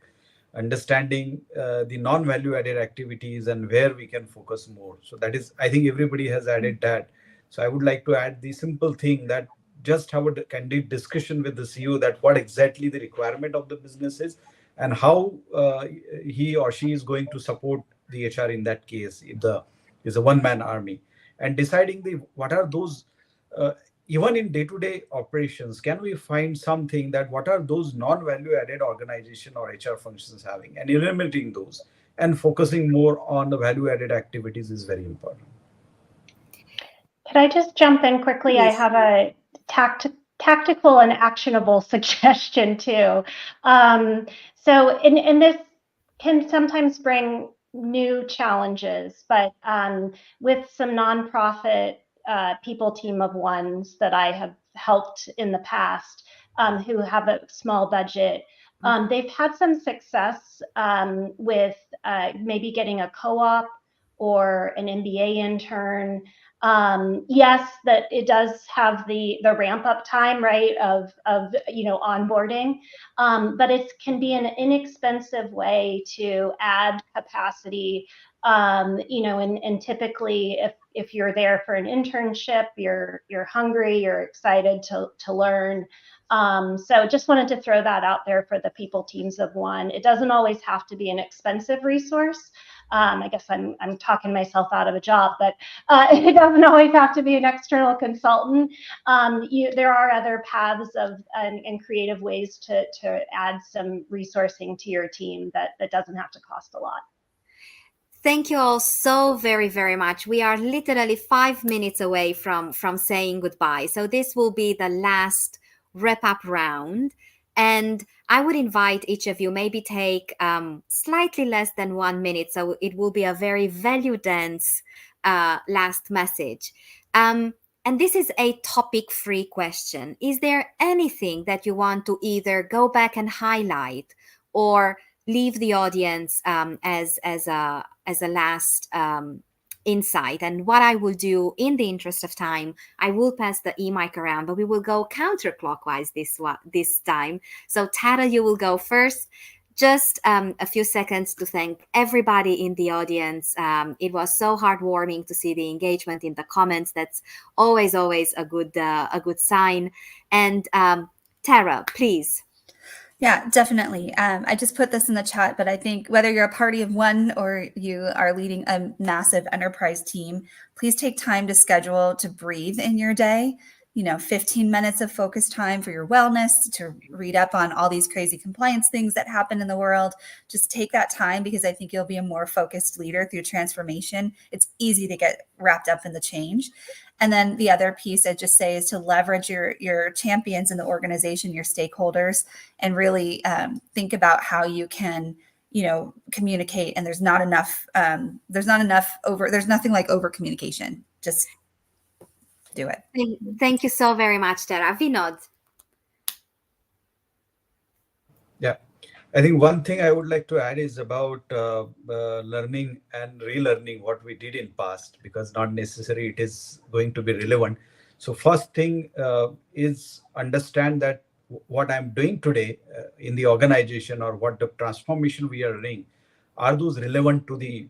Understanding the non-value added activities and where we can focus more. So that is, I think everybody has added that. So I would like to add the simple thing that just have a candid discussion with the CEO that what exactly the requirement of the business is and how he or she is going to support the HR in that case, if the is a one-man army, and deciding what are those even in day-to-day operations, can we find something that what are those non-value added organization or HR functions having, and eliminating those and focusing more on the value added activities is very important. Could I just jump in quickly? Yes. I have a tactical and actionable suggestion too. So in this can sometimes bring new challenges, but with some nonprofit people team of ones that I have helped in the past who have a small budget, They've had some success with maybe getting a co-op or an MBA intern. Yes, that it does have the ramp up time, right, of onboarding, but it can be an inexpensive way to add capacity. And typically, if you're there for an internship, you're hungry, you're excited to learn. So just wanted to throw that out there for the people teams of one. It doesn't always have to be an expensive resource. I guess I'm talking myself out of a job, but it doesn't always have to be an external consultant. There are other paths and creative ways to add some resourcing to your team that doesn't have to cost a lot. Thank you all so very, very much. We are literally 5 minutes away from saying goodbye. So this will be the last wrap-up round. And I would invite each of you, maybe take slightly less than 1 minute. So it will be a very value-dense last message. And this is a topic-free question. Is there anything that you want to either go back and highlight or leave the audience as a last insight? And what I will do, in the interest of time, I will pass the e-mic around, but we will go counterclockwise this time. So Tara, you will go first. Just a few seconds to thank everybody in the audience. It was so heartwarming to see the engagement in the comments. That's always a good sign. And Tara, please. Yeah, definitely. I just put this in the chat, but I think whether you're a party of one or you are leading a massive enterprise team, please take time to schedule to breathe in your day. 15 minutes of focused time for your wellness, to read up on all these crazy compliance things that happen in the world. Just take that time, because I think you'll be a more focused leader through transformation. It's easy to get wrapped up in the change. And then the other piece I'd just say is to leverage your champions in the organization, your stakeholders, and really think about how you can, communicate. And there's nothing like over communication. Just do it. Thank you so very much, Tara. Vinod. Yeah, I think one thing I would like to add is about learning and relearning what we did in past, because not necessarily it is going to be relevant. So first thing is understand that what I'm doing today in the organization, or what the transformation we are running, are those relevant to the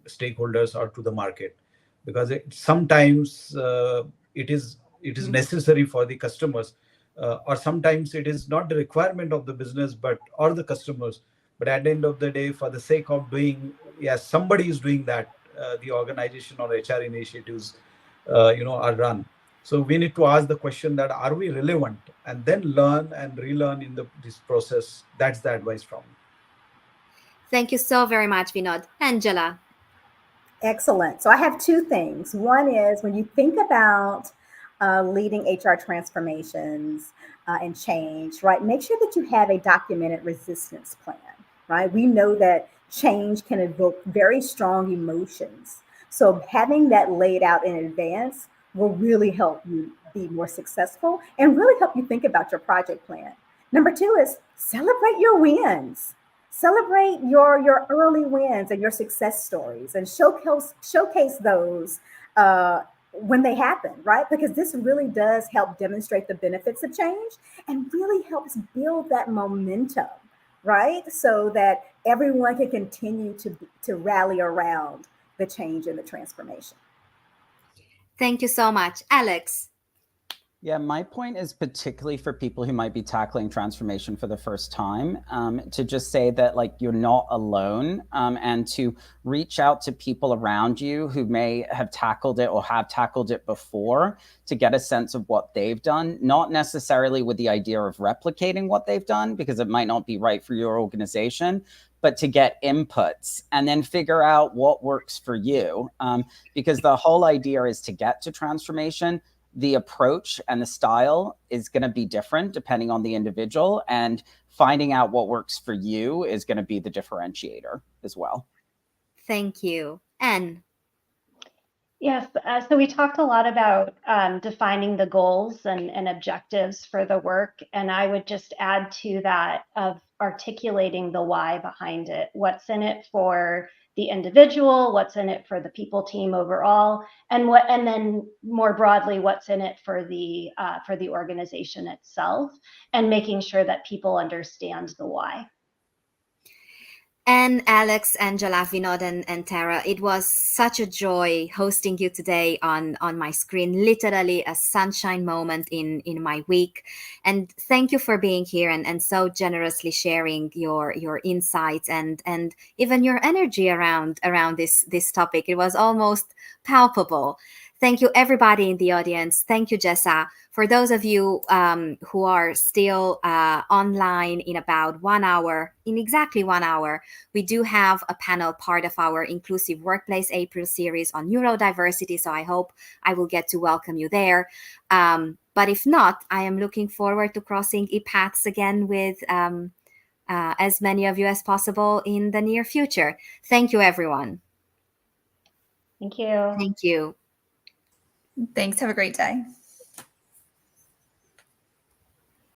stakeholders or to the market? Because sometimes it is necessary for the customers, or sometimes it is not the requirement of the business or the customers, but at the end of the day, for the sake of doing, yes, somebody is doing that, the organization or HR initiatives are run. So we need to ask the question that, are we relevant, and then learn and relearn in this process. That's the advice from me. Thank you so very much, Vinod. Angela. Excellent. So I have two things. One is, when you think about leading HR transformations and change, right, make sure that you have a documented resistance plan, right? We know that change can evoke very strong emotions. So having that laid out in advance will really help you be more successful and really help you think about your project plan. Number two is celebrate your wins. Celebrate your early wins and your success stories, and showcase those when they happen, right? Because this really does help demonstrate the benefits of change and really helps build that momentum, right? So that everyone can continue to rally around the change and the transformation. Thank you so much. Alex. Yeah, my point is particularly for people who might be tackling transformation for the first time, to just say that, like, you're not alone, and to reach out to people around you who may have tackled it or have tackled it before, to get a sense of what they've done, not necessarily with the idea of replicating what they've done, because it might not be right for your organization, but to get inputs and then figure out what works for you. Because the whole idea is to get to transformation. The approach and the style is going to be different depending on the individual, and finding out what works for you is going to be the differentiator as well. Thank you. Anne. Yes, so we talked a lot about defining the goals and objectives for the work, and I would just add to that of articulating the why behind it. What's in it for the individual? What's in it for the people team overall? And then more broadly, what's in it for the organization itself? And making sure that people understand the why. And Alex, Angela, Vinod, and Tara, it was such a joy hosting you today on my screen, literally a sunshine moment in my week. And thank you for being here and so generously sharing your insights and even your energy around this topic. It was almost palpable. Thank you, everybody in the audience. Thank you, Jessa. For those of you who are still online in about 1 hour, in exactly 1 hour, we do have a panel part of our Inclusive Workplace April series on neurodiversity. So I hope I will get to welcome you there. But if not, I am looking forward to crossing paths again with as many of you as possible in the near future. Thank you, everyone. Thank you. Thank you. Thanks. Have a great day.